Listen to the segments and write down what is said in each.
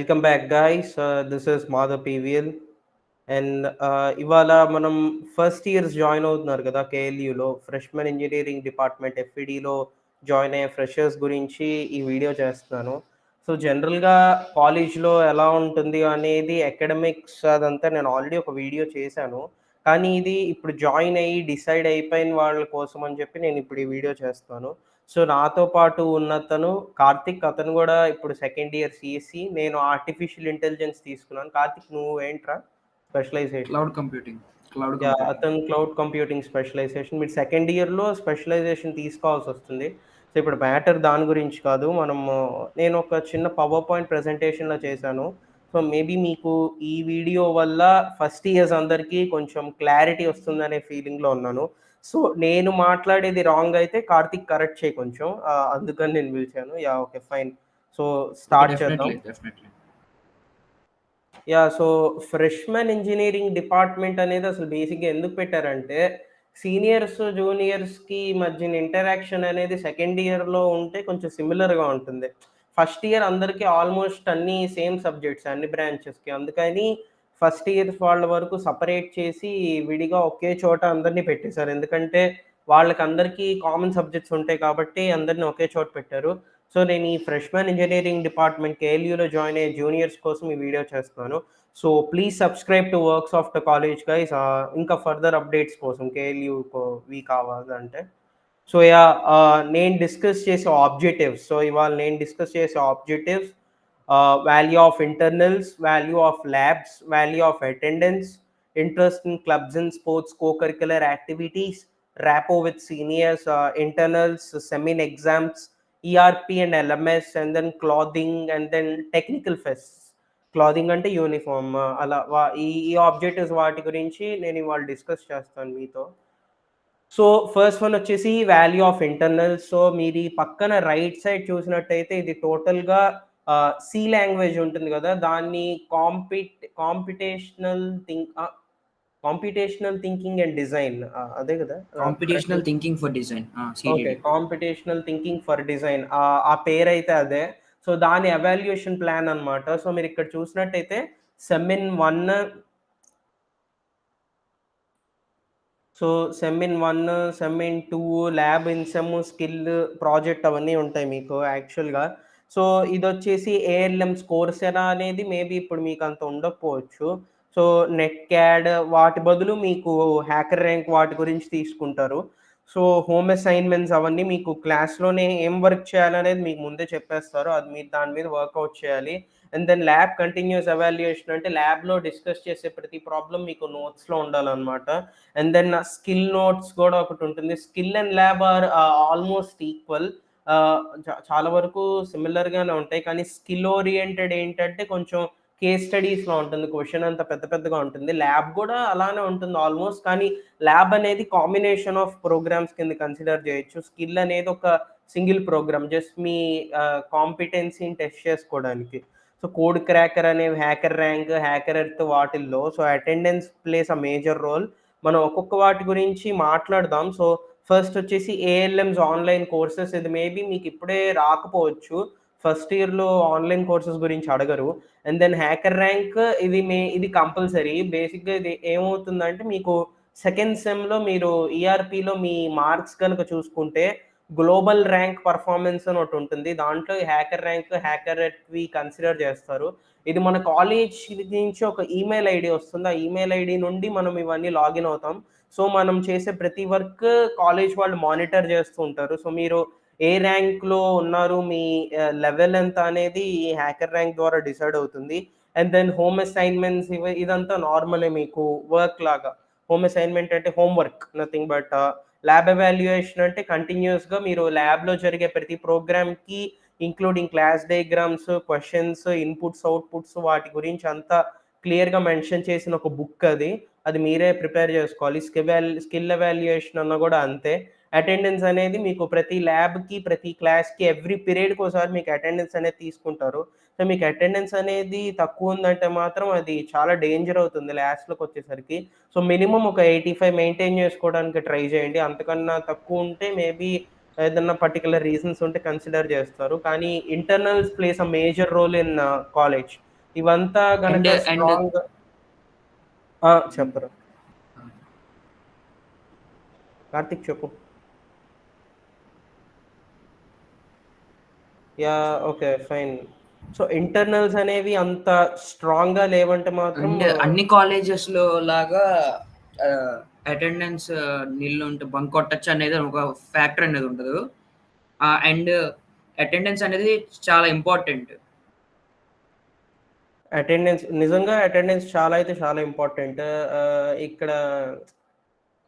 Welcome back guys. This is Madhav PVL. And ఇవాళ మనం first years join అవుతున్నారు కదా కేఎల్యూలో ఫ్రెష్మెన్ ఇంజనీరింగ్ డిపార్ట్మెంట్ ఎఫ్ఈడిలో జాయిన్ అయ్యే ఫ్రెషర్స్ గురించి ఈ వీడియో చేస్తున్నాను. సో జనరల్గా కాలేజ్లో ఎలా ఉంటుంది అనేది అకాడమిక్స్ అదంతా నేను ఆల్రెడీ ఒక వీడియో చేశాను. కానీ ఇది ఇప్పుడు జాయిన్ అయ్యి డిసైడ్ అయిపోయిన వాళ్ళ కోసం అని చెప్పి నేను ఇప్పుడు ఈ వీడియో చేస్తాను. సో నాతో పాటు ఉన్నతను కార్తిక్. అతను కూడా ఇప్పుడు సెకండ్ ఇయర్ సిఎస్సి. నేను ఆర్టిఫిషియల్ ఇంటెలిజెన్స్ తీసుకున్నాను. కార్తిక్ నువ్వు ఏంట్రా స్పెషలైజేషన్? Cloud computing. అతను క్లౌడ్ కంప్యూటింగ్ స్పెషలైజేషన్. మీరు సెకండ్ ఇయర్లో స్పెషలైజేషన్ తీసుకోవాల్సి వస్తుంది. సో ఇప్పుడు మ్యాటర్ దాని గురించి కాదు. నేను ఒక చిన్న పవర్ పాయింట్ ప్రజెంటేషన్లో చేశాను. సో మేబీ మీకు ఈ వీడియో వల్ల ఫస్ట్ ఇయర్స్ అందరికీ కొంచెం క్లారిటీ వస్తుందనే ఫీలింగ్లో ఉన్నాను. సో నేను మాట్లాడేది రాంగ్ అయితే కార్తిక్ కరెక్ట్ చేయి కొంచెం. అందుకని నేను పిలిచాను. Okay fine. సో స్టార్ట్ చేద్దాం. Definitely. So freshmen engineering department అనేది అసలు బేసిక్గా ఎందుకు పెట్టారంటే సీనియర్స్ జూనియర్స్కి మధ్యన ఇంటరాక్షన్ అనేది సెకండ్ ఇయర్లో ఉంటే కొంచెం సిమిలర్గా ఉంటుంది. ఫస్ట్ ఇయర్ అందరికీ ఆల్మోస్ట్ అన్ని సేమ్ సబ్జెక్ట్స్ అన్ని బ్రాంచెస్కి. అందుకని ఫస్ట్ ఇయర్స్ వాళ్ళ వరకు సపరేట్ చేసి విడిగా ఒకే చోట అందరినీ పెట్టేశారు. ఎందుకంటే వాళ్ళకి అందరికీ కామన్ సబ్జెక్ట్స్ ఉంటాయి కాబట్టి అందరినీ ఒకే చోట పెట్టారు. సో నేను ఈ ఫ్రెష్మెన్ ఇంజనీరింగ్ డిపార్ట్మెంట్ కేఎల్యూలో జాయిన్ అయ్యే జూనియర్స్ కోసం ఈ వీడియో చేస్తున్నాను. So please subscribe to works of the college guys. ఇంకా ఫర్దర్ అప్డేట్స్ కోసం కేఎల్యూవి కావాలంటే. సో నేను డిస్కస్ చేసే ఆబ్జెక్టివ్స్. సో ఇవాళ నేను డిస్కస్ చేసే objectives value of internals, value of labs, value of attendance, interest in clubs and sports co-curricular activities, rapport with seniors, internals, semin exams, ERP and LMS, and then clothing, and then technical fests. Clothing అంటే uniform. అలా ఈ objectives వాటి గురించి నేను ఇవాళ discuss చేస్తాను మీతో. So first one వచ్చేసి వాల్యూ ఆఫ్ ఇంటర్నల్స్. సో మీరు ఈ పక్కన రైట్ సైడ్ చూసినట్టయితే ఇది టోటల్గా సి లాంగ్వేజ్ ఉంటుంది కదా, దాన్ని కాంపిటేషనల్ థింకింగ్ అండ్ డిజైన్, అదే కదా? Computational thinking for design. Okay, computational thinking for design, ఆ పేరు అయితే అదే. సో దాని ఎవాల్యుయేషన్ ప్లాన్ అనమాట. సో మీరు ఇక్కడ చూసినట్టయితే sem in 1, sem in 2, lab, in sem, skill, project అవన్నీ ఉంటాయి మీకు యాక్చువల్గా. సో ఇది వచ్చేసి ఏఎల్ఎంస్ కోర్స్ ఎలా అనేది మేబీ ఇప్పుడు మీకు అంత ఉండకపోవచ్చు. సో నెట్ క్యాడ్ వాటి బదులు మీకు హ్యాకర్ ర్యాంక్ వాటి గురించి తీసుకుంటారు. సో హోమ్ అసైన్మెంట్స్ అవన్నీ మీకు క్లాస్లోనే ఏం వర్క్ చేయాలనేది మీకు ముందే చెప్పేస్తారు. అది మీరు దాని మీద వర్కౌట్ చేయాలి. And then lab continuous evaluation అంటే ల్యాబ్లో డిస్కస్ చేసే ప్రతి ప్రాబ్లం మీకు నోట్స్లో ఉండాలన్నమాట. అండ్ దెన్ స్కిల్ నోట్స్ కూడా ఒకటి ఉంటుంది. Skill and lab are almost equal. చాలా వరకు సిమిలర్గానే ఉంటాయి. కానీ స్కిల్ ఓరియంటెడ్ ఏంటంటే కొంచెం కేస్ స్టడీస్లో ఉంటుంది. క్వశ్చన్ అంత పెద్ద పెద్దగా ఉంటుంది. ల్యాబ్ కూడా అలానే ఉంటుంది ఆల్మోస్ట్. కానీ ల్యాబ్ అనేది కాంబినేషన్ ఆఫ్ ప్రోగ్రామ్స్ కింద కన్సిడర్ చేయొచ్చు. స్కిల్ అనేది ఒక సింగిల్ ప్రోగ్రామ్, జస్ట్ మీ కాంపిటెన్సీని టెస్ట్ చేసుకోవడానికి. సో కోడ్ క్రాకర్ అనేవి హ్యాకర్ ర్యాంక్, హ్యాకర్ ఎర్త్ వాటిల్లో. So attendance plays a major role. మనం ఒక్కొక్క వాటి గురించి మాట్లాడదాం. సో ఫస్ట్ వచ్చేసి ఏఎల్ఎంస్ ఆన్లైన్ కోర్సెస్. ఇది మేబీ మీకు ఇప్పుడే రాకపోవచ్చు, ఫస్ట్ ఇయర్లో ఆన్లైన్ కోర్సెస్ గురించి అడగరు. అండ్ దెన్ హ్యాకర్ ర్యాంక్, ఇది కంపల్సరీ. బేసిక్గా ఇది ఏమవుతుందంటే మీకు సెకండ్ సెమ్లో మీరు ఈఆర్పిలో మీ మార్క్స్ కనుక చూసుకుంటే గ్లోబల్ ర్యాంక్ పర్ఫార్మెన్స్ అని ఒకటి ఉంటుంది. దాంట్లో హ్యాకర్ ర్యాంక్, హ్యాకర్ ఎట్వి కన్సిడర్ చేస్తారు. ఇది మన కాలేజ్ నుంచి ఒక ఈమెయిల్ ఐడి వస్తుంది. ఆ ఈమెయిల్ ఐడి నుండి మనం ఇవన్నీ లాగిన్ అవుతాం. సో మనం చేసే ప్రతి వర్క్ కాలేజ్ వాళ్ళు మానిటర్ చేస్తూ ఉంటారు. సో మీరు ఏ ర్యాంక్లో ఉన్నారు, మీ లెవెల్ ఎంత అనేది ఈ హ్యాకర్ ర్యాంక్ ద్వారా డిసైడ్ అవుతుంది. అండ్ దెన్ హోమ్ అసైన్మెంట్స్, ఇదంతా నార్మలే మీకు వర్క్ లాగా. హోమ్ అసైన్మెంట్ అంటే homework, nothing but. Lab evaluation అంటే కంటిన్యూస్గా మీరు ల్యాబ్లో జరిగే ప్రతి ప్రోగ్రామ్కి including class diagrams, questions, inputs, outputs వాటి గురించి అంతా క్లియర్గా మెన్షన్ చేసిన ఒక బుక్ అది మీరే ప్రిపేర్ చేసుకోవాలి. స్కిల్ ఎవాల్యుయేషన్ అన్న కూడా అంతే. అటెండెన్స్ అనేది మీకు ప్రతి ల్యాబ్కి, ప్రతి క్లాస్కి ఎవ్రీ పీరియడ్కి ఒకసారి మీకు అటెండెన్స్ అనేది తీసుకుంటారు. సో మీకు అటెండెన్స్ అనేది తక్కువ ఉందంటే మాత్రం అది చాలా డేంజర్ అవుతుంది లాస్ట్లోకి వచ్చేసరికి. సో మినిమం ఒక 85 మెయింటైన్ చేసుకోవడానికి ట్రై చేయండి. అంతకన్నా తక్కువ ఉంటే మేబీ ఏదన్నా పర్టికులర్ రీజన్స్ ఉంటే కన్సిడర్ చేస్తారు. కానీ internals plays a major role in college. ఇవంతా అండ్ గనక అండ్ స్ట్రాంగ్ చెప్పరు. కార్తీక్ చెప్పు. Yeah! Okay. Fine. So, internals అనేవి అంత స్ట్రాంగ్‌గా లేవంటే మాత్రం అండ్ అన్ని కాలేజెస్‌లో లాగా ఆహ్, అటెండెన్స్ నిల్ ఉంటే బంక్ కొట్టొచ్చు అనేది ఒక ఫ్యాక్టర్ అనేది ఉండదు. అండ్ అటెండెన్స్ అనేది చాలా ఇంపార్టెంట్. నిజంగా అటెండెన్స్ చాలా అయితే చాలా ఇంపార్టెంట్. ఇక్కడ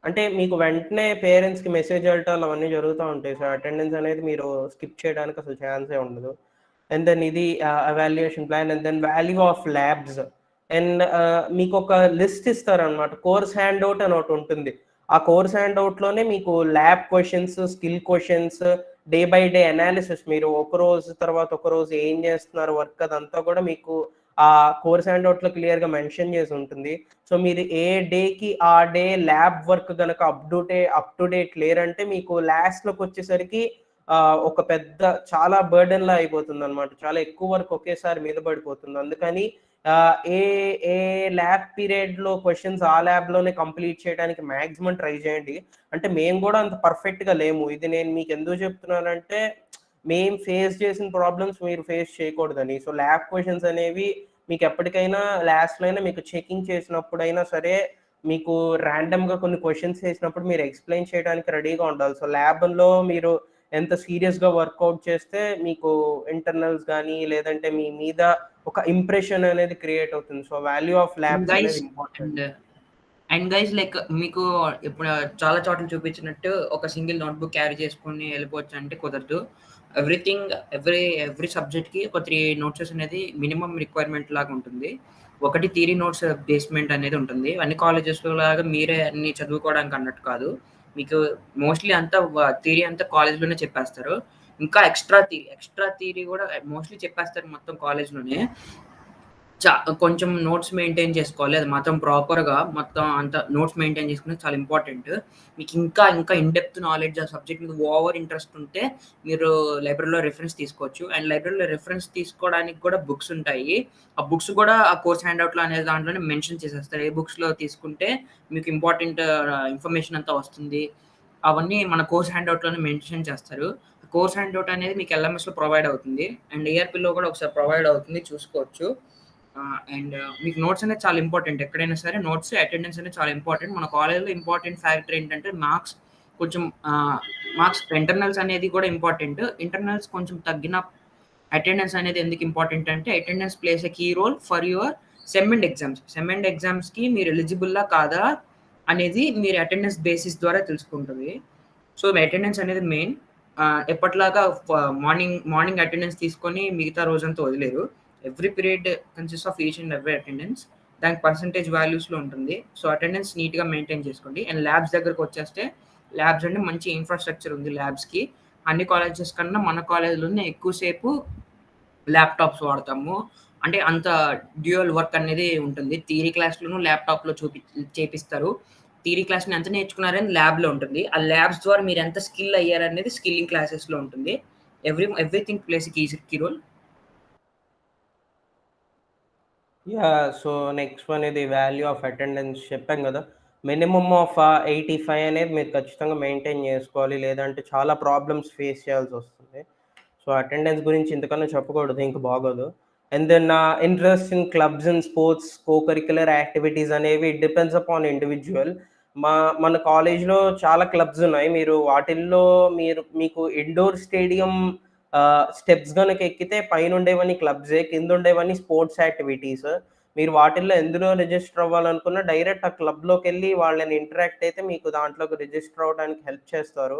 అంటే మీకు వెంటనే పేరెంట్స్‌కి మెసేజ్ ఎళ్ళటాలు అవన్నీ జరుగుతా ఉంటాయి. సో, అటెండెన్స్ అనేది మీరు స్కిప్ చేయడానికి అసలు ఛాన్సే ఉండదు. అండ్ దెన్ ఇది evaluation plan and then value of labs. And మీకొక లిస్ట్ ఇస్తారనమాట. కోర్స్ హ్యాండ్‌ఔట్ అని ఒకటుంటుంది. ఆ కోర్స్ హ్యాండ్‌ఔట్‌లోనే మీకు lab questions, skill questions, day by day analysis మీరు ఒక రోజు తర్వాత ఒక రోజు ఏం చేస్తున్నారు వర్క్ అదంతా కూడా మీకు ఆ కోర్స్ హ్యాండ్‌ఔట్‌లో క్లియర్‌గా మెన్షన్ చేసి ఉంటుంది. సో, మీరు ఏ డేకి ఆ డే ల్యాబ్ వర్క్ గనక అప్ టు డేట్ లేరంటే మీకు లాస్ట్‌లోకొచ్చేసరికి ఒక పెద్ద చాలా బర్డెన్‌లా అయిపోతుందనమాట. చాలా ఎక్కువ వర్క్ ఒకేసారి మీద పడిపోతుంది. అందుకని ఏ ఏ ల్యాబ్ పీరియడ్‌లో క్వెషన్స్ ఆ ల్యాబ్‌లోనే కంప్లీట్ చేయడానికి మాక్సిమం ట్రై చేయండి. అంటే మేము గూడా అంత పర్ఫెక్ట్‌గా లేము. ఇది నేను మీకెందుకు చెప్తున్నానంటే మేము ఫేస్ చేసిన ప్రాబ్లమ్స్ మీరు ఫేస్ చేయకూడదని. సో, ల్యాబ్ క్వెషన్స్ అనేవి మీకెప్పటికైనా లాస్ట్‌లో అయినా మీకు చెకింగ్ చేసినప్పుడైనా సరే, మీకు ర్యాండమ్‌గా కొన్ని క్వెషన్స్ ఏసినప్పుడు మీరు ఎక్స్‌ప్లెయిన్ చేయడానికి రెడీగా ఉండాలి. సో, ల్యాబ్‌లో మీరు ఎంత సీరియస్‌గా వర్కౌట్ చేస్తే మీకు ఇంటర్నల్స్ గానీ, లేదంటే మీ మీద ఒక ఇంప్రెషన్ అనేది క్రియేట్ అవుతుంది. So, value of and labs guys అనేది important. And and guys like మీకు ఇప్పుడు చాలా చోట్ల చూపించినట్టు ఒక సింగిల్ నోట్‌బుక్ క్యారీ చేసుకొని ఎళ్ళిపోవచ్చు అంటే కుదరదు. ఎవ్రీథింగ్ ఎవ్రీ సబ్జెక్ట్‌కి ఒక 3 నోట్సెస్ అనేది మినిమమ్ రిక్వైర్మెంట్ లాగా ఉంటుంది. ఒకటి థియరీ నోట్స్ బేస్‌మెంట్ అనేది ఉంటుంది. అన్ని కాలేజెస్‌లో లాగా మీరే అన్ని చదువుకోవడానికి అన్నట్టు కాదు. మీకు మోస్ట్‌లీ అంతా థియరీ అంతా కాలేజ్‌లోనే చెప్పేస్తారు. ఇంకా ఎక్స్‌ట్రా థియరీ కూడా మోస్ట్‌లీ చెప్పేస్తారు మొత్తం కాలేజ్‌లోనే. చ కొంచెం నోట్స్ మెయింటైన్ చేసుకోవాలి. అది మాత్రం ప్రాపర్‌గా మొత్తం అంతా నోట్స్ మెయింటైన్ చేసుకునేది చాలా ఇంపార్టెంట్. మీకు ఇంకా ఇన్ డెప్త్ నాలెడ్జ్ ఆ సబ్జెక్ట్ మీద ఓవర్ ఇంట్రెస్ట్ ఉంటే మీరు లైబ్రరీలో రిఫరెన్స్ తీసుకోవచ్చు. అండ్ లైబ్రరీలో రిఫరెన్స్ తీసుకోవడానికి కూడా బుక్స్ ఉంటాయి. ఆ బుక్స్ కూడా ఆ కోర్స్ హ్యాండ్‌ఔట్‌లో అనే దాంట్లోనే మెన్షన్ చేసేస్తారు. ఏ బుక్స్‌లో తీసుకుంటే మీకు ఇంపార్టెంట్ ఇన్ఫర్మేషన్ అంతా వస్తుంది. అవన్నీ మన కోర్స్ హ్యాండ్‌ఔట్‌లోనే మెన్షన్ చేస్తారు. కోర్స్ హ్యాండ్‌ఔట్ అనేది మీకు ఎల్ఎంఎస్‌లో ప్రొవైడ్ అవుతుంది. అండ్ ఈఆర్‌పీలో కూడా ఒకసారి ప్రొవైడ్ అవుతుంది చూసుకోవచ్చు. అండ్ మీకు నోట్స్ అనేది చాలా ఇంపార్టెంట్. ఎక్కడైనా సరే నోట్స్, అటెండెన్స్ అనేది చాలా ఇంపార్టెంట్. మన కాలేజ్‌లో ఇంపార్టెంట్ ఫ్యాక్టర్ ఏంటంటే కొంచెం మార్క్స్ ఇంటర్నల్స్ అనేది కూడా ఇంపార్టెంట్. ఇంటర్నల్స్ కొంచెం తగ్గిన అటెండెన్స్ అనేది ఎందుకు ఇంపార్టెంట్ అంటే attendance plays a key role for your sem and exams. Sem and ఎగ్జామ్స్‌కి మీరు ఎలిజిబుల్లా కాదా అనేది మీరు అటెండెన్స్ బేసిస్ ద్వారా తెలుసుకుంటది. సో, మీ అటెండెన్స్ అనేది మెయిన్. ఎప్పటిలాగా మార్నింగ్ అటెండెన్స్ తీసుకొని మిగతా రోజంతా వదిలేరు. Every period consist of each and every attendance. దానికి పర్సెంటేజ్ వాల్యూస్‌లో ఉంటుంది. సో, అటెండెన్స్ నీట్‌గా మెయింటైన్ చేసుకోండి. అండ్ ల్యాబ్స్ దగ్గరకొచ్చేస్తే ల్యాబ్స్ అంటే మంచి ఇన్‌ఫ్రాస్ట్రక్చర్ ఉంది ల్యాబ్స్‌కి. అన్ని కాలేజెస్ కన్నా మన కాలేజ్‌లోనే ఎక్కువ సేపు ల్యాప్‌టాప్స్ వాడతాము. అంటే అంత డ్యూయల్ వర్క్ అనేది ఉంటుంది. థియరీ క్లాస్‌లోను ల్యాప్‌టాప్‌లో చేపిస్తారు. థియరీ క్లాస్‌ని ఎంత నేర్చుకున్నారని ల్యాబ్‌లో ఉంటుంది. ఆ ల్యాబ్స్ ద్వారా మీరెంత స్కిల్ అయ్యారనేది స్కిల్లింగ్ క్లాసెస్‌లో ఉంటుంది. Everything plays a key role. Yeah! So, next one ఇది వాల్యూ ఆఫ్ అటెండెన్స్ చెప్పాం గదా! మినిమమ్ ఆఫ్ 85 అనేది మీరు ఖచ్చితంగా మెయింటైన్ జేసుకోవాలి. లేదంటే చాలా ప్రాబ్లమ్స్ ఫేస్ చేయాల్సొస్తుంది. సో, అటెండెన్స్ గురించి ఇంతకన్నా చెప్పకూడదు. ఇంక బాగోదు. And then interest in clubs and sports, co curricular activities అనేవి ఇట్ డిపెండ్స్ అపాన్ ఇండివిడ్యువల్. మా మన కాలేజ్‌లో చాలా క్లబ్స్ ఉన్నాయి. మీరు వాటిల్లో మీకు ఇండోర్ స్టేడియం స్టెప్స్ గనక ఎక్కితే పైనుండేవన్నీ క్లబ్సే, కిందుండేవన్నీ స్పోర్ట్స్ యాక్టివిటీస్. మీరు వాటిల్లో ఎందులో రిజిస్టర్ అవ్వాలనుకున్నా డైరెక్ట్ ఆ క్లబ్‌లోకెళ్ళి వాళ్ళని ఇంటరాక్ట్ అయితే మీకు దాంట్లోకి రిజిస్టర్ అవ్వడానికి హెల్ప్ చేస్తారు.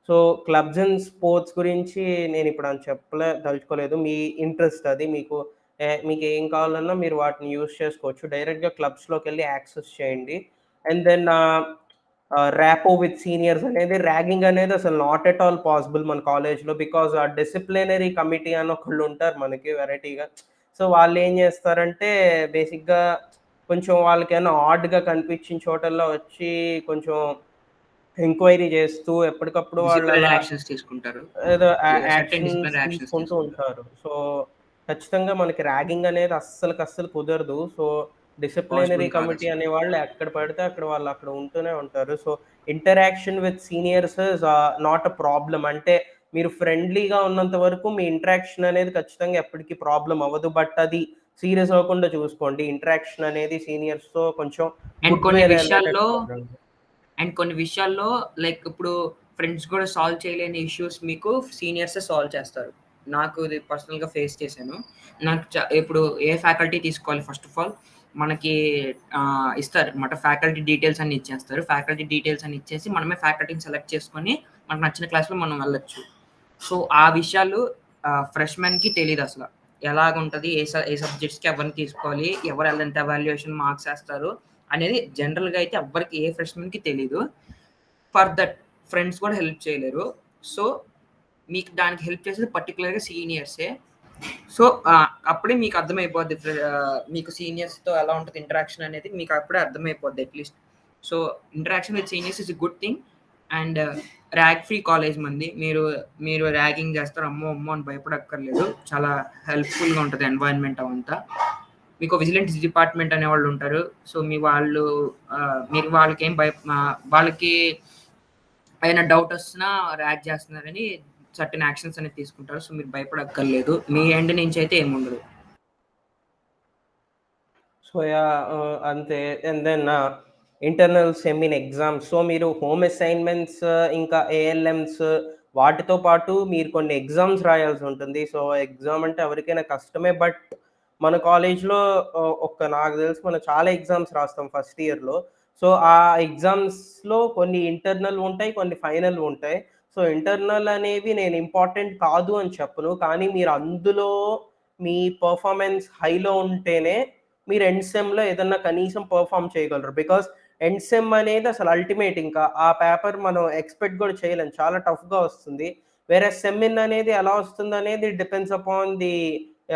సో, క్లబ్స్ అండ్ స్పోర్ట్స్ గురించి నేనిప్పుడు అంత దలుచుకోలేదు. మీ ఇంట్రెస్ట్ అది. మీకేం కావాలన్నా మీరు వాటిని యూజ్ చేసుకోవచ్చు. డైరెక్ట్‌గా క్లబ్స్‌లోకెళ్ళి యాక్సెస్ చేయండి. And then rapport with seniors అనేది ర్యాగింగ్ అనేది అసలు నాట్ ఎట్ ఆల్ పాసిబుల్ మన కాలేజ్‌లో. బికాజ్ ఆ డిసిప్లినరీ కమిటీ అని ఒకళ్ళుంటారు మనకి వెరైటీగా. సో, వాళ్ళేం జేస్తారంటే బేసిక్‌గా కొంచెం వాళ్ళకేమన్నా ఆడ్‌గా కనిపించిన చోటల్లో వచ్చి కొంచెం ఎంక్వైరీ చేస్తూ ఎప్పటికప్పుడు వాళ్ళలా డిసిప్లినరీ యాక్షన్స్ తీసుకుంటారు. ఏదో సర్టెన్ యాక్షన్స్ డిసిప్లినరీ యాక్షన్స్ తీసుకుంటూ తీసుకుంటారు. ఉంటారు. సో, ఖచ్చితంగా మనకి ర్యాగింగ్ అనేది అస్సలు కుదరదు. సో, డిసిప్లినరీ పాసిబుల్ కమిటీ కాదసలు. అనేవాళ్ళు ఎక్కడ పడితే అక్కడ వాళ్ళు అక్కడ ఉంటూనే ఉంటారు. So, interaction with seniors is not a problem. అంటే మీరు ఫ్రెండ్లీగా ఉన్నంత వరకు మీ ఇంటరాక్షన్ అనేది ఖచ్చితంగా ఎప్పటికి ప్రాబ్లమ్ అవ్వదు. బట్ అది సీరియస్ అవ్వకుండా చూసుకోండి. ఇంటరాక్షన్ అనేది సీనియర్స్‌తో కొంచెం అండ్ గుడ్ కొన్ని వేలో విషయాల్లో ఎళ్ళేటట్టు చూడండి. అండ్ కొన్ని విషయాల్లో లైక్ ఇప్పుడు ఫ్రెండ్స్ కూడా సాల్వ్ చేయలేని ఇష్యూస్ మీకు సీనియర్సే సాల్వ్ చేస్తారు. నాకు ఇది పర్సనల్‌గా ఫేస్ చేశాను. నాకు ఇప్పుడు ఏ ఫ్యాకల్టీ తీసుకోవాలి ఫస్ట్ ఆఫ్ ఆల్ మనకి ఇస్తారనమాట. ఫ్యాకల్టీ డీటెయిల్స్ అన్నీ ఇచ్చేస్తారు. ఫ్యాకల్టీ డీటెయిల్స్ అన్ని ఇచ్చేసి మనమే ఫ్యాకల్టీని సెలెక్ట్ చేసుకొని మనకు నచ్చిన క్లాస్‌లో మనం వెళ్ళొచ్చు. సో, ఆ విషయాలు ఫ్రెష్‌మెన్‌కి తెలీదసల. ఎలాగుంటది? ఏ సబ్జెక్ట్స్‌కి ఎవరిని తీసుకోవాలి? ఎవరు ఎంత ఎవాల్యుయేషన్ మార్క్స్ ఏస్తారు? అనేది జనరల్‌గా అయితే ఎవ్వరికి ఏ ఫ్రెష్‌మెన్‌కి తెలీదు. ఫర్ దట్ ఫ్రెండ్స్ కూడా హెల్ప్ చేయలేరు. సో, మీకు దానికి హెల్ప్ చేసేది పర్టిక్యులర్‌గా సీనియర్సే. సో, అప్పుడే మీకు అర్థమైపోద్ది. మీకు సీనియర్స్‌తో ఎలా ఉంటది ఇంటరాక్షన్ అనేది మీకు అప్పుడే అర్థమైపోద్ది at least. So, interaction with seniors is a good thing. And rag free college మంది. మీరు ర్యాగింగ్ చేస్తారు అమ్మో! అమ్మో! అని భయపడక్కర్లేదు. చాలా హెల్ప్‌ఫుల్‌గా ఉంటది ఎన్వైర్న్‌మెంట్ అవంతా. మీకు విజిలెన్స్ డిపార్ట్‌మెంట్ అనేవాళ్ళు ఉంటారు. సో, మీరు వాళ్ళకి ఏమైనా డౌట్ వచ్చినా ర్యాగ్ చేస్తున్నారని సర్టెన్ యాక్షన్స్ అనేది తీసుకుంటారు. సో, మీరు భయపడక్కర్లేదు. మీ ఎండ్ నుంచి అయితే ఏముండదు. So, yeah! అంతే. And then internal sem in exams. So, మీరు హోమ్ అసైన్‌మెంట్స్ ఇంకా ఏఎల్ఎమ్స్ వాటితో పాటు మీరు కొన్ని ఎగ్జామ్స్ రాయాల్సుంటుంది. సో, ఎగ్జామ్ అంటే ఎవరికైనా కష్టమే. బట్ మన కాలేజ్‌లో నాకు తెలిసి మనం చాలా ఎగ్జామ్స్ రాస్తాం ఫస్ట్ ఇయర్‌లో. సో, ఆ ఎగ్జామ్స్‌లో కొన్ని ఇంటర్నల్ ఉంటాయి. కొన్ని ఫైనల్ ఉంటాయి. సో, ఇంటర్నల్ అనేవి నేను ఇంపార్టెంట్ కాదు అని చెప్పను. కానీ మీరు అందులో మీ పెర్ఫార్మన్స్ హైలో ఉంటేనే మీరు ఎండ్ సెమ్‌లో ఏదన్నా కనీసం పెర్ఫార్మ్ చేయగలరు. బికాజ్ ఎండ్ సెమ్ అనేది అసలు అల్టిమేట్ ఇంకా. ఆ పేపర్ మనం ఎక్స్‌పెక్ట్ గూడా చేయలేం. చాలా టఫ్‌గా వస్తుంది. వేరేస్ సెమ్ అనేది ఎలా వస్తుందనేది డిపెండ్స్ అపాన్ ది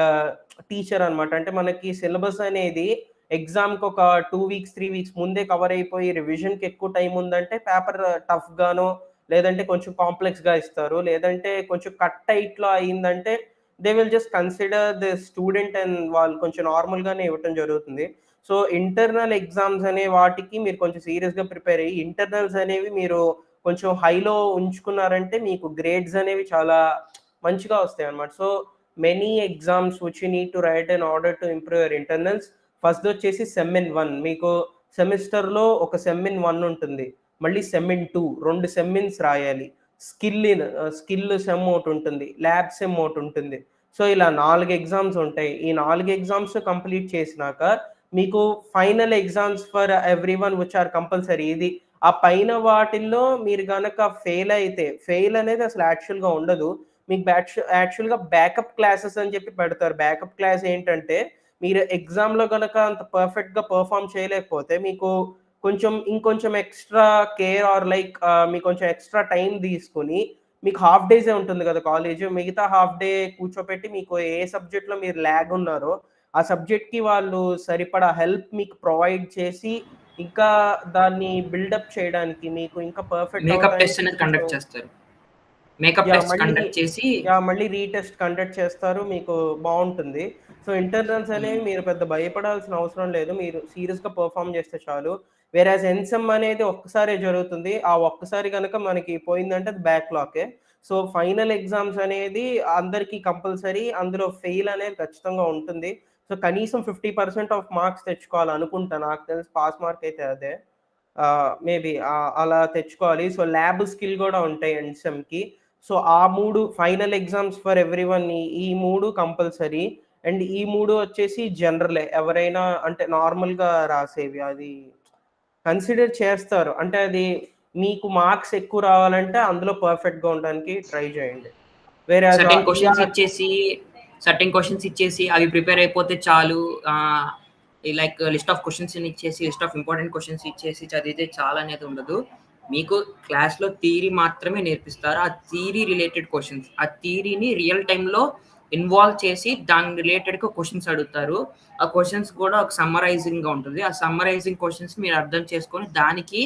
ఆహ్, టీచర్ అనమాట. అంటే మనకి సిలబస్ అనేది ఎగ్జామ్‌కి ఒక 2 వీక్స్, 3 వీక్స్ ముందే కవర్ అయిపోయి రివిజన్‌కి ఎక్కువ టైమ్ ఉందంటే పేపర్ టఫ్‌గానో, లేదంటే కొంచెం కాంప్లెక్స్‌గా ఇస్తారు. లేదంటే కొంచెం కట్ టైట్‌లో అయిందంటే they will just consider the student and వాళ్ళు కొంచెం నార్మల్‌గానే ఇవ్వటం జరుగుతుంది. సో, ఇంటర్నల్ ఎగ్జామ్స్ అనే వాటికి మీరు కొంచెం సీరియస్‌గా ప్రిపేర్ అయ్యి, ఇంటర్నల్స్ అనేవి మీరు కొంచెం హైలో ఉంచుకున్నారంటే మీకు గ్రేడ్స్ అనేవి చాలా మంచిగా వస్తాయన్నమాట. So, many exams which you need to write in order to improve your internals. ఫస్టొచ్చేసి సెమ్ ఇన్ 1 మీకు సెమిస్టర్‌లో ఒక సెమ్ ఇన్ 1 ఉంటుంది. మళ్ళీ సెమ్ ఇన్ 2 2 సెమ్ ఇన్స్ రాయాలి. స్కిల్ సెమ్ ఒకటుంటుంది. ల్యాబ్ సెమ్ ఒకటుంటుంది. సో, ఇలా 4 ఎగ్జామ్స్ ఉంటాయి. ఈ 4 ఎగ్జామ్స్ కంప్లీట్ చేసినాక మీకు final exams for everyone which are compulsory. ఆ పైన వాటిల్లో మీరు గనక ఫెయిల్ అనేది అసలు యాక్చువల్‌గా ఉండదు. మీకు యాక్చువల్‌గా బ్యాకప్ క్లాసెస్ అని చెప్పి పెడతారు. బ్యాకప్ క్లాస్ ఏంటంటే మీరు ఎగ్జామ్‌లో గనక అంత పర్ఫెక్ట్‌గా పెర్ఫార్మ్ చేయలేకపోతే మీకు ఇంకొంచెం ఎక్స్‌ట్రా కేర్ ఆర్ లైక్ మీకు కొంచెం ఎక్స్‌ట్రా టైమ్ తీసుకొని మీకు హాఫ్ డేసే ఉంటుంది కదా కాలేజు. మిగతా హాఫ్ డే కూర్చోపెట్టి మీకు ఏ సబ్జెక్ట్‌లో మీరు ల్యాగ్ ఉన్నారో, ఆ సబ్జెక్ట్‌కి వాళ్ళు సరిపడా హెల్ప్ మీకు ప్రొవైడ్ చేసి, ఇంకా దాన్ని బిల్డప్ చేయడానికి మీకు ఇంకా పర్ఫెక్ట్ మేకప్ అవ్వటానికి టెస్ట్ అనేది కొంచెం కండక్ట్ చేస్తారు. Makeup yeah! టెస్ట్ కండక్ట్ చేసి మళ్ళీ రీటెస్ట్ కండక్ట్ చేస్తారు. మీకు బావుంటుంది. సో, ఇంటర్నల్స్ హ్మ్. అనేవి మీరు పెద్ద భయపడాల్సిన అవసరం లేదు. మీరు సీరియస్‌గా పెర్ఫార్మ్ చేస్తే చాలు. వేరాజ్ ఎన్‌సెమ్ అనేది ఒక్కసారే జరుగుతుంది. ఆ ఒక్కసారి గనక మనకి పోయిందంటే అది బ్యాక్‌లాకే. సో, ఫైనల్ ఎగ్జామ్స్ అనేది అందరికీ కంపల్సరీ. అందులో ఫెయిల్ అనేది ఖచ్చితంగా ఉంటుంది. సో, కనీసం 50% ఆఫ్ మార్క్స్ తెచ్చుకోవాలనుకుంటా. నాకు తెలిసి పాస్ మార్క్ అయితే అదే. మేబీ అలా తెచ్చుకోవాలి. సో, ల్యాబ్ స్కిల్ గూడా ఉంటాయి ఎండ్ సెమ్‌కి. సో, ఆ 3 ఫైనల్ ఎగ్జామ్స్ ఫర్ ఎవ్రీవన్ ఈ 3 కంపల్సరీ. అండ్ ఈ 3 వచ్చేసి జనరలే. ఎవరైనా అంటే నార్మల్‌గా రాసేవి. అది కన్సిడర్ చేస్తారు. అంటే అది మీకు మార్క్స్ ఎక్కువ రావాలంటే అందులో పర్ఫెక్ట్‌గా ఉండడానికి ట్రై చేయండి. వేరేయాజ్ సర్టెన్ క్వెషన్స్ ఈఆర్ ఇచ్చేసి, సర్టెన్ క్వెషన్స్ ఇచ్చేసి అవి ప్రిపేర్ అయిపోతే చాలు. లైక్ లిస్ట్ ఆఫ్ క్వెషన్స్‌ని ఇచ్చేసి, లిస్ట్ ఆఫ్ ఇంపార్టెంట్ క్వెషన్స్ ఇచ్చేసి చదివితే చాలనేది ఉండదు. మీకు క్లాస్‌లో థియరీ మాత్రమే నేర్పిస్తారు. ఆ థియరీ రిలేటెడ్ క్వెషన్స్. ఆ థియరీని రియల్ టైమ్‌లో ఇన్వాల్వ్ చేసి దాని రిలేటెడ్‌గా క్వెషన్స్ అడుగుతారు. ఆ క్వెషన్స్ కూడా ఒక సమ్మరైజింగ్‌గా ఉంటుంది. ఆ సమ్మరైజింగ్ క్వెషన్స్ మీరు అర్థం చేసుకొని దానికి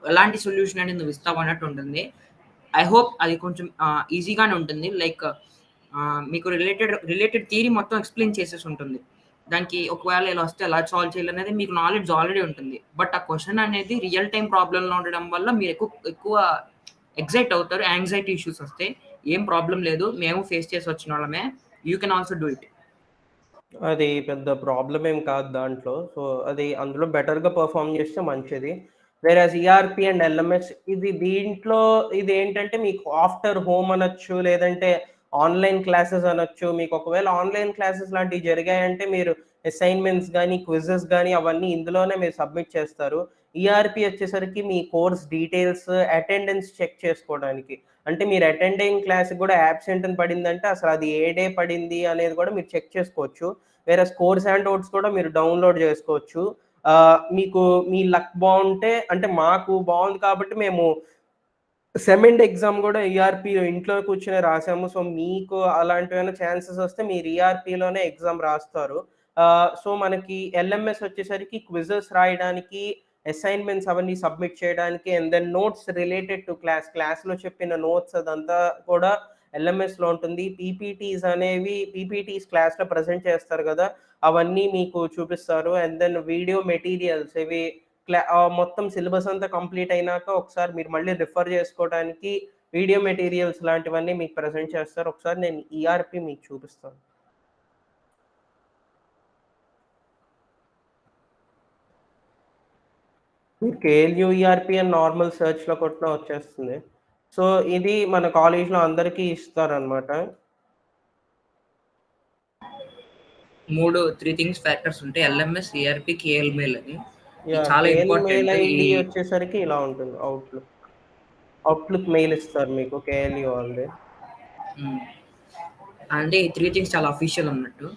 ఎలాంటి సొల్యూషన్ అనేది నువ్వు ఇస్తావు అన్నట్టు ఉంటుంది. ఐ హోప్ అది కొంచెం ఈజీగానే ఉంటుంది. లైక్ మీకు రిలేటెడ్ థియరీ మొత్తం ఎక్స్‌ప్లెయిన్ చేసేసి ఉంటుంది. దానికి ఒకవేళ ఇలా వస్తే ఎలా సాల్వ్ చేయాలనేది మీకు నాలెడ్జ్ ఆల్రెడీ ఉంటుంది. బట్ ఆ క్వెషన్ అనేది రియల్ టైమ్ ప్రాబ్లమ్‌లో ఉండడం వల్ల మీరు ఎక్కువ ఎక్సైట్ అవుతారు. యాంక్సైటీ ఇష్యూస్ వస్తాయి. ఏం ప్రాబ్లమ్ లేదు. మేము ఫేస్ చేసి వచ్చినోళ్ళమే. You can also do it. అది పెద్ద ప్రాబ్లమ్ ఏం కాదు దాంట్లో. సో, అది అందులో బెటర్‌గా పెర్ఫార్మ్ చేస్తే మంచిది. వేరాజ్ ఈఆర్‌పీ అండ్ ఎల్ఎంఎస్ దీంట్లో ఇదేంటంటే మీకు ఆఫ్టర్ హోమ్ అనొచ్చు, లేదంటే ఆన్‌లైన్ క్లాసెస్ అనొచ్చు. మీకు ఒకవేళ ఆన్‌లైన్ క్లాసెస్ లాంటివి జరిగాయంటే మీరు అసైన్‌మెంట్స్ గాని, క్విజెస్ గాని అవన్నీ ఇందులోనే మీరు సబ్మిట్ చేస్తారు. ఈఆర్‌పీ వచ్చేసరికి మీ కోర్స్ డీటెయిల్స్, అటెండెన్స్ చెక్ చేసుకోవడానికి. అంటే మీరు అటెండింగ్ క్లాస్‌కి గూడా యాబ్సెంట్ అని పడిందంటే అసలది ఏ డే పడింది అనేది గూడా మీరు చెక్ చేసుకోవచ్చు. వేరే స్కోర్స్ అండ్ అవుట్స్ కూడా మీరు డౌన్‌లోడ్ జేసుకోవచ్చు. మీకు మీ లక్ బావుంటే అంటే మాకు బావుంది కాబట్టి మేము సెమ్ ఎగ్జామ్ గూడా ఈఆర్‌పీ ఇంట్లో కూర్చొనే రాసాము. సో, మీకు అలాంటివేమైనా ఛాన్సెస్ వస్తే మీరు ఈఆర్‌పీలోనే ఎగ్జామ్ రాస్తారు. సో, మనకి ఎల్ఎంఎస్ వచ్చేసరికి క్విజెస్ రాయడానికి, అసైన్‌మెంట్స్ అవన్నీ సబ్మిట్ చేయడానికి and then notes related to క్లాస్‌లో చెప్పిన నోట్స్ అదంతా కూడా ఎల్ఎంఎస్‌లో ఉంటుంది. పీపీటీస్ క్లాస్‌లో ప్రెజెంట్ చేస్తారు గదా! అవన్నీ మీకు చూపిస్తారు. అండ్ దెన్ వీడియో మెటీరియల్స్ ఇవి మొత్తం సిలబస్ అంతా కంప్లీట్ అయినాక ఒకసారి మీరు మళ్ళీ రిఫర్ చేసుకోవడానికి వీడియో మెటీరియల్స్ లాంటివన్నీ మీకు ప్రెజెంట్ చేస్తారు. ఒకసారి నేను ఈఆర్‌పీ మీకు చూపిస్తాను. మీరు కేఎల్‌యూ ఈఆర్‌పీ అని నార్మల్ సెర్చ్‌లో కొట్టినా వచ్చేస్తుంది. సో, ఇది మన కాలేజ్‌లో అందరికీ ఇస్తారనమాట. 3 థింగ్స్ ఫ్యాక్టర్స్ ఉంటాయి. ఎల్ఎంఎస్, ఈఆర్‌పీ, కేఎల్ మెయిల్ అని. ఇది యాహ్! చాలా కేఎల్ మెయిల్ ఇంపార్టెంట్. ఐడీ వచ్చేసరికి ఇలా ఉంటుంది అవుట్‌లుక్. అవుట్‌లుక్ మెయిల్ ఇస్తారు మీకు కేఎల్‌యూ వాళ్ళది. హ్మ్. అంటే ఈ 3 థింగ్స్ చాలా అఫీషియల్ అన్నట్టు.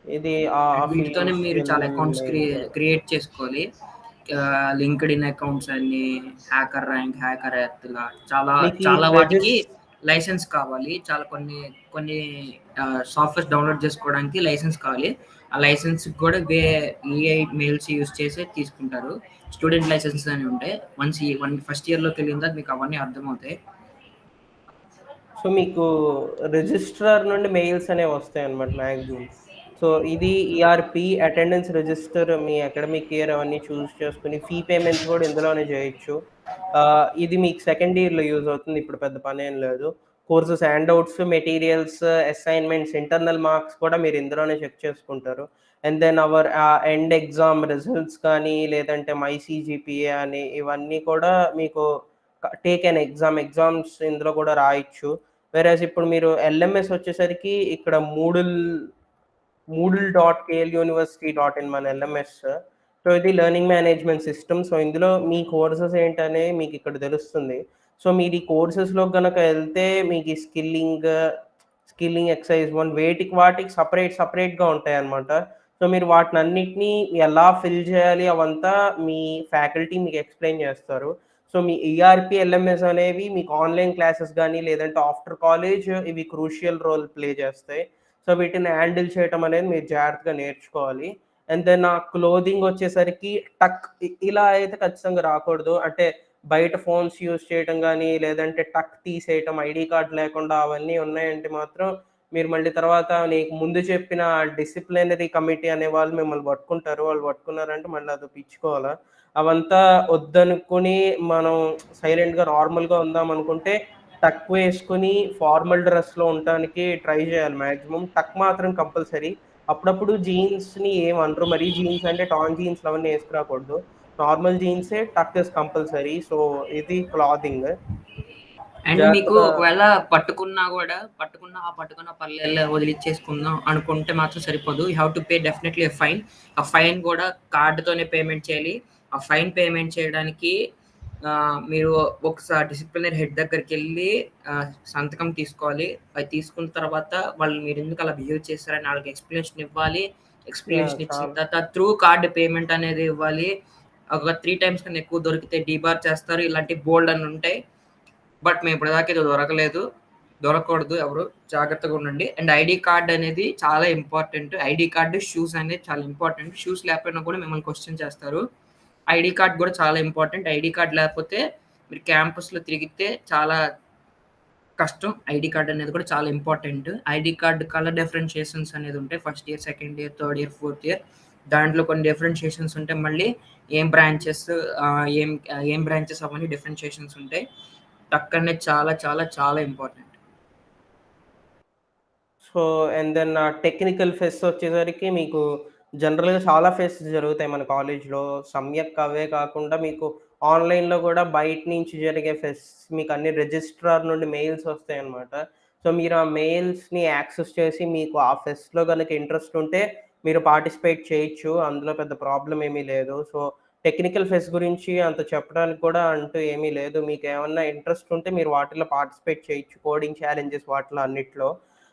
ఇది అండ్ వీటితోనే మీరు అఫీషియల్ చాలా అకౌంట్స్ మెయిల్ కాదు. క్రియేట్ చేసుకోవాలి. లింక్డ్ఇన్ అకౌంట్స్ అన్ని, హ్యాకర్ ర్యాంక్, హ్యాకర్ ఎర్త్ ఇలా చాలా మీకు ఈ చాలా వాటికి రిజిస్ లైసెన్స్ కావాలి. చాలా కొన్ని సాఫ్ట్‌వేర్స్ డౌన్‌లోడ్ చేసుకోవడానికి లైసెన్స్ కావాలి. ఆ లైసెన్స్‌కి కూడా ఈఐ మెయిల్స్ యూజ్ చేసి తీసుకుంటారు. స్టూడెంట్ లైసెన్స్ అని ఉంటాయి. ఫస్ట్ ఇయర్‌లోకెళ్ళిన తర్వాత మీకు అవన్నీ అర్థమవుతాయి. సో, మీకు రిజిస్ట్రార్ నుండి మెయిల్స్ అనేవొస్తాయన్నమాట మాక్సిమం. సో, ఇది ఈఆర్‌పీ, అటెండెన్స్ రిజిస్టర్ మీ అకాడమిక్ ఇయర్ అవన్నీ చూజ్ చేసుకొని, ఫీ పేమెంట్స్ గూడా ఇందులోనే జేయొచ్చు. ఇది మీకు సెకండ్ ఇయర్‌లో యూజ్ అవుతుంది. ఇప్పుడు పెద్ద పనేం లేదు. Courses handouts, materials, assignments, internal marks కూడా మీరు ఇందులోనే చెక్ చేసుకుంటారు. And then end exam results కానీ, లేదంటే మై సీజీపీఏ అని ఇవన్నీ కూడా మీకు టేక్ ఎన్ ఎగ్జామ్స్ ఇందులో కూడా రాయొచ్చు. వేరేస్ ఇప్పుడు మీరు ఎల్ఎంఎస్ వచ్చేసరికి ఇక్కడ Moodle dot KL university dot in మన ఎల్ఎంఎస్. సో ఇది లెర్నింగ్ మేనేజ్మెంట్ సిస్టమ్. సో ఇందులో మీ కోర్సెస్ ఏంటనేవి మీకు ఇక్కడ తెలుస్తుంది. సో మీరు ఈ కోర్సెస్లో కనుక వెళ్తే మీకు ఈ స్కిల్లింగ్ ఎక్సర్సైజ్ వన్ వాటికి సపరేట్గా ఉంటాయి అన్నమాట. సో మీరు వాటిని అన్నిటినీ ఎలా ఫిల్ చేయాలి అవంతా మీ ఫ్యాకల్టీ మీకు ఎక్స్ప్లెయిన్ చేస్తారు. సో మీ ఈఆర్‌పీ, ఎల్ఎంఎస్ అనేవి మీకు ఆన్‌లైన్ క్లాసెస్ గానీ, లేదంటే ఆఫ్టర్ కాలేజ్ ఇవి క్రూషియల్ రోల్ ప్లే చేస్తాయి. సో వీటిని హ్యాండిల్ చేయటం అనేది మీరు జాగ్రత్తగా నేర్చుకోవాలి. అండ్ దెన్ క్లోదింగ్ వచ్చేసరికి ఇలా అయితే ఖచ్చితంగా రాకూడదు. అంటే బయట ఫోన్స్ యూజ్ చేయటం గానీ, లేదంటే టక్ తీసేయటం, ఐడీ కార్డ్ లేకుండా అవన్నీ ఉన్నాయంటే మాత్రం మీరు మళ్ళీ తర్వాత నీకు ముందు చెప్పిన డిసిప్లినరీ కమిటీ అనే వాళ్ళు మిమ్మల్ని పట్టుకుంటారు. వాళ్ళు పట్టుకున్నారంటే మళ్ళీ అదో పిచ్చుకోవాలా. అవంతా వద్దనుకుని మనం సైలెంట్‌గా నార్మల్‌గా ఉందామనుకుంటే టక్ వేసుకొని ఫార్మల్ డ్రెస్‌లో ఉండటానికి ట్రై చేయాలి మాక్సిమం. టక్ మాత్రం కంపల్సరీ. అప్పుడప్పుడు జీన్స్‌ని ఏమనరు. మరీ జీన్స్ అంటే టార్న్ జీన్స్‌లు అవన్నీ ఏసుకురాకూడదు. నార్మల్ జీన్సే, టక్ ఈస్ కంపల్సరీ. సో, ఇది క్లాతింగ్. అండ్ మీకు జాగ్రత్తగా ఒకవేళ పట్టుకున్న పర్లేదులే వదిలిచ్చేసుకుందాం అనుకుంటే మాత్రం సరిపోదు. You have to pay definitely a fine. ఆ ఫైన్ కూడా కార్డ్‌తోనే పేమెంట్ చేయాలి. ఆ ఫైన్ పేమెంట్ చేయడానికి మీరు ఒకసారి డిసిప్లినరీ హెడ్ దగ్గరికెళ్ళి సంతకం తీసుకోవాలి. అది తీసుకున్న తర్వాత వాళ్ళు మీరెందుకు అలా బిహేవ్ చేశారని ఆళ్ళకి ఎక్స్‌ప్లనేషన్ ఇవ్వాలి. ఎక్స్‌ప్లనేషన్ ఇచ్చిన చాలా తర్వాత త్రూ కార్డ్ పేమెంట్ అనేది ఇవ్వాలి. ఒక 3 టైమ్స్ కన్నా ఎక్కువ దొరికితే డీబార్ చేస్తారు. ఇలాంటి బోలెడన్ని ఉంటాయి. బట్ మేము ఇప్పటిదాకా ఇది దొరకలేదు. దొరకకూడదు ఎవరు. జాగ్రత్తగా ఉండండి. అండ్ ఐడీ కార్డ్ అనేది చాలా ఇంపార్టెంట్. ఐడీ కార్డ్, షూస్ అనేది చాలా ఇంపార్టెంట్. షూస్ లేకపోయినా కూడా మిమ్మల్ని క్వెషన్ చేస్తారు. ఐడీ కార్డ్ కూడా చాలా ఇంపార్టెంట్. ఐడీ కార్డ్ లేకపోతే మీరు క్యాంపస్‌లో తిరిగితే చాలా కష్టం. ఐడీ కార్డ్ అనేది కూడా చాలా important. ID card colour differentiations అనేది ఉంటాయి. First year, second year, third year, fourth year. దాంట్లో కొన్ని డిఫరెన్షియేషన్స్ ఉంటాయి. మళ్ళీ ఏం బ్రాంచెస్ ఏం బ్రాంచెస్ అవన్నీ డిఫరెన్షియేషన్స్ ఉంటాయి. టక్ అనేది చాలా చాలా చాలా important. So and then technical fest వచ్చేసరికి మీకు జనరల్‌గా చాలా ఫెస్ట్స్ జరుగుతాయి మన కాలేజ్‌లో. సమ్యక్ అవే కాకుండా మీకు ఆన్‌లైన్‌లో కూడా బయట నుంచి జరిగే ఫెస్ట్స్ మీకు అన్ని రిజిస్ట్రార్ నుండి మెయిల్స్ వస్తాయన్నమాట. సో మీరు ఆ మెయిల్స్‌ని యాక్సెస్ చేసి మీకు ఆ ఫెస్ట్‌లో గనక ఇంట్రెస్ట్ ఉంటే మీరు పార్టిసిపేట్ చేయొచ్చు. అందులో పెద్ద ప్రాబ్లమ్ ఏమీ లేదు. సో టెక్నికల్ ఫెస్ట్ గురించి అంత చెప్పడానికి కూడా అంటూ ఏమీ లేదు. మీకేమన్నా ఇంట్రెస్ట్ ఉంటే మీరు వాటిలో పార్టిసిపేట్ చేయొచ్చు. కోడింగ్ ఛాలెంజెస్ వాటిలో అన్నిట్లో.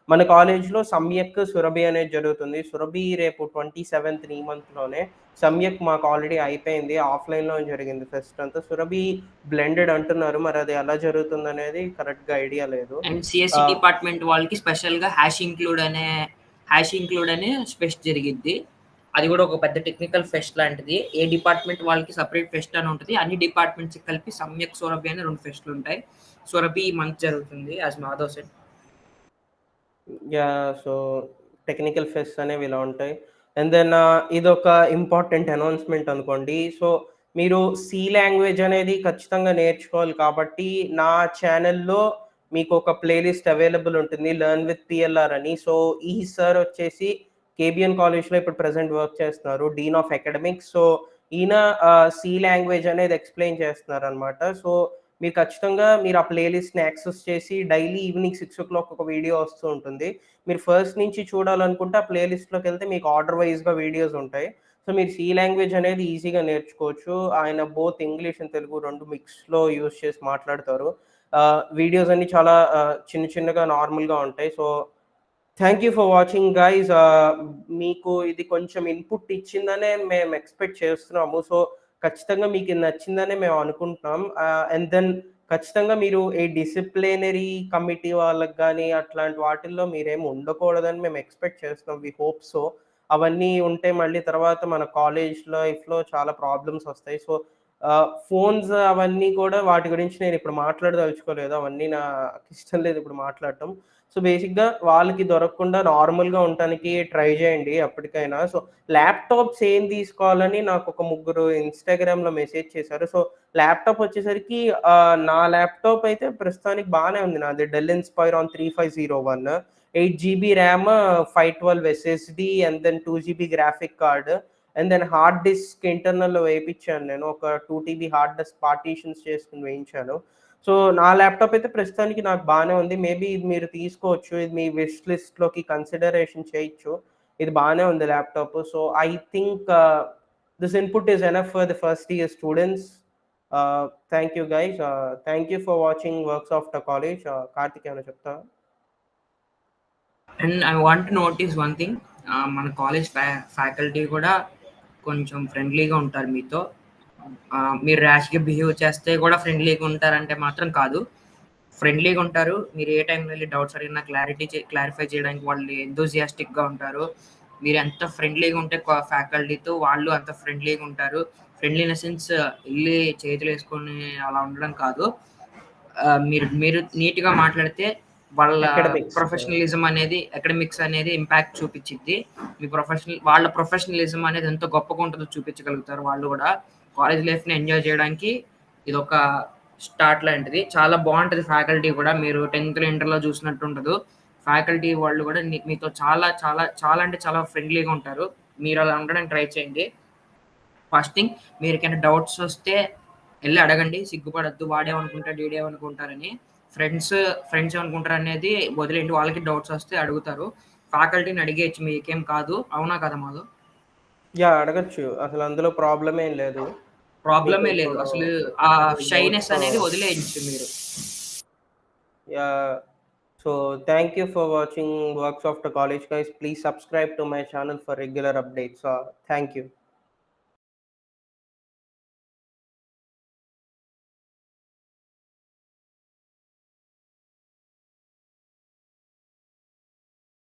మన కాలేజ్‌లో సమ్యక్, సురభి అనేది జరుగుతుంది. సురభి రేపు 27థ్ ఈ మంత్‌లోనే. సమ్యక్ మాకు ఆల్రెడీ అయిపోయింది. ఆఫ్‌లైన్‌లో జరిగింది ఫెస్ట్ అంతా. సురభి బ్లెండెడ్ అంటున్నారు. మరి అది ఎలా జరుగుతుందనేది కరెక్ట్‌గా ఐడియా లేదు. అండ్ సిఎస్సి ఆహ్, డిపార్ట్మెంట్ వాళ్ళకి స్పెషల్‌గా హ్యాష్ ఇంక్లూడ్ అనే ఫెస్ట్ జరిగిద్ది. అది కూడా ఒక పెద్ద టెక్నికల్ ఫెస్ట్ లాంటిది. ఏ డిపార్ట్మెంట్ వాళ్ళకి సెపరేట్ ఫెస్ట్ అని ఉంటది. అన్ని డిపార్ట్మెంట్స్‌కి కలిపి సమ్యక్, సురభి అని 2 ఫెస్ట్‌లుంటాయి. సురభి ఈ మంత్ జరుగుతుంది as Madhav said. Yeah! So, technical fests అనేవి ఇలా ఉంటాయి. అండ్ దెన్ ఇదొక ఇంపార్టెంట్ అనౌన్స్‌మెంట్ అనుకోండి. సో, మీరు సి లాంగ్వేజ్ అనేది ఖచ్చితంగా నేర్చుకోవాలి కాబట్టి, నా ఛానెల్‌లో మీకొక ప్లేలిస్ట్ అవైలబుల్ ఉంటుంది. 'లెర్న్ విత్ పిఎల్ఆర్' అని. సో, ఈ సార్ వచ్చేసి కేబీఎన్ కాలేజ్‌లో ఇప్పుడు ప్రెజెంట్ వర్క్ చేస్తున్నారు. Dean of academics. సో, ఈయన సి లాంగ్వేజ్ అనేది ఎక్స్‌ప్లెయిన్ చేస్తున్నారనమాట. సో, మీరు ఖచ్చితంగా మీరు ఆ ప్లేలిస్ట్‌ని యాక్సెస్ చేసి డైలీ ఈవినింగ్ 6:00 ఒక వీడియో వస్తూ ఉంటుంది. మీరు ఫస్ట్ నుంచి చూడాలనుకుంటే ఆ ప్లేలిస్ట్‌లోకెళ్తే మీకు ఆర్డర్ వైస్‌గా వీడియోస్ ఉంటాయి. సో, మీరు సి లాంగ్వేజ్ అనేది ఈజీగా నేర్చుకోవచ్చు. ఆయన బోత్ ఇంగ్లీష్ అండ్ తెలుగు 2 మిక్స్‌లో యూజ్ చేసి మాట్లాడతారు. వీడియోస్ అన్నీ చాలా చిన్న చిన్నగా నార్మల్‌గా ఉంటాయి. So thank you for watching guys. మీకు ఇది కొంచెం ఇన్‌పుట్ ఇచ్చిందనే మేము ఎక్స్‌పెక్ట్ చేస్తున్నాము. సో, ఖచ్చితంగా మీకిది నచ్చిందనే మేము అనుకుంటున్నాం. అండ్ దెన్ ఖచ్చితంగా మీరు ఈ డిసిప్లినరీ కమిటీ వాళ్ళకి గాని, అట్లాంటి వాటిల్లో మీరేమి ఉండకూడదని మేము ఎక్స్‌పెక్ట్ చేస్తున్నాం. We hope so. అవన్నీ ఉంటే మళ్ళీ తర్వాత మన కాలేజ్ లైఫ్‌లో చాలా ప్రాబ్లమ్స్ వస్తాయి. సో, ఫోన్స్ అవన్నీ కూడా వాటి గురించి నేనిప్పుడు మాట్లాడదలుచుకోలేదు. అవన్నీ నాకిష్టం లేదు ఇప్పుడు మాట్లాడటం. సో, బేసిక్‌గా వాళ్ళకి దొరకకుండా నార్మల్‌గా ఉండటానికి ట్రై జేయండి ఎప్పటికైనా. సో, ల్యాప్‌టాప్స్ ఏం తీసుకోవాలని నాకొక ముగ్గురు ఇన్‌స్టాగ్రామ్‌లో మెసేజ్ చేశారు. సో, ల్యాప్‌టాప్ వచ్చేసరికి నా ల్యాప్‌టాప్ అయితే ప్రస్తుతానికి బానే ఉంది. నాది Dell Inspiron 3501 8 GB RAM, 512 SSD and then 2 GB graphic card. And then hard disk ఇంటర్నల్‌లో వేపిచ్చాను నేను. ఒక 2 టీబీ హార్డ్ డిస్క్ పార్టీషన్స్ చేసుకొని వేయించాను. సో, నా ల్యాప్‌టాప్ అయితే ప్రస్తుతానికి నాకు బానే ఉంది. మేబీ ఇది మీరు తీసుకోవచ్చు. ఇది మీ విష్ లిస్ట్‌లోకి కన్సిడరేషన్ చేయొచ్చు. ఇది బానే ఉంది laptop. So, I think this input is enough for the first year students. Thank you guys. Thank you for watching works of the college. Karthik ఏమైనా చెప్తావా? And I want to notice one thing. మన college faculty కూడా కొంచెం ఫ్రెండ్లీగా ఉంటారు మీతో. మీరు ర్యాష్‌గా behave చేస్తే కూడా ఫ్రెండ్లీగా ఉంటారంటే మాత్రం కాదు. ఫ్రెండ్లీగా ఉంటారు. మీరు ఏ టైంలో వెళ్లి డౌట్స్ అడిగినా క్లారిఫై చేయడానికి వాళ్ళు ఎంతూసియాస్టిక్‌గా ఉంటారు. మీరు ఎంత ఫ్రెండ్లీగా ఉంటే ఫ్యాకల్టీతో వాళ్ళు అంత ఫ్రెండ్లీగా ఉంటారు. ఫ్రెండ్లీ ఇన్ ద సెన్స్ ఎళ్లి చేతులేసుకొని అలా ఉండడం కాదు. మీరు మీరు నీట్‌గా మాట్లాడితే వాళ్ళ అకాడమిక్స్. అకాడమిక్స్ అనేది ఇంపాక్ట్ చూపిచ్చిద్ది. వాళ్ళ ప్రొఫెషనలిజం అనేది ఎంత గొప్పగా ఉంటదో చూపించగలుగుతారు వాళ్ళు గూడా. కాలేజ్ లైఫ్‌ని ఎంజాయ్ చేయడానికి ఇదొక స్టార్ట్ లాంటిది. చాలా బావుంటది ఫ్యాకల్టీ గూడా. మీరు 10థ్‌లో, ఇంటర్‌లో చూసినట్టు ఉండదు. ఫ్యాకల్టీ వాళ్ళు గూడా మీతో చాలా చాలా చాలా అంటే చాలా ఫ్రెండ్లీగా ఉంటారు. మీరు అలా ఉండడానికి ట్రై చేయండి. ఫస్ట్ థింగ్ మీరికేమైనా డౌట్స్ వస్తే ఎళ్లి అడగండి. సిగ్గుపడొద్దు. వాడేమనుకుంటాడు, ఈడేమనుకుంటారని. ఫ్రెండ్స్ ఫ్రెండ్స్ ఏమనుకుంటారనేది వదిలేయండి. వాళ్ళకి డౌట్స్ వస్తే అడుగుతారు. ఫ్యాకల్టీని అడిగేయచ్చు మీకేం కాదు. అవునా కదా మాధవ్? యాహ్! అడగొచ్చు. అసలు అందులో ప్రాబ్లమ్ ఏం లేదు. మీకు ప్రాబ్లమే లేదు. ఇప్పుడు అసలు ఆ షైనెస్ డౌట్స్ అనేది వదిలేయచ్చు మీరు. Yeah. So thank you for watching Works of the College, guys. Please subscribe to my channel for regular updates. Thank you.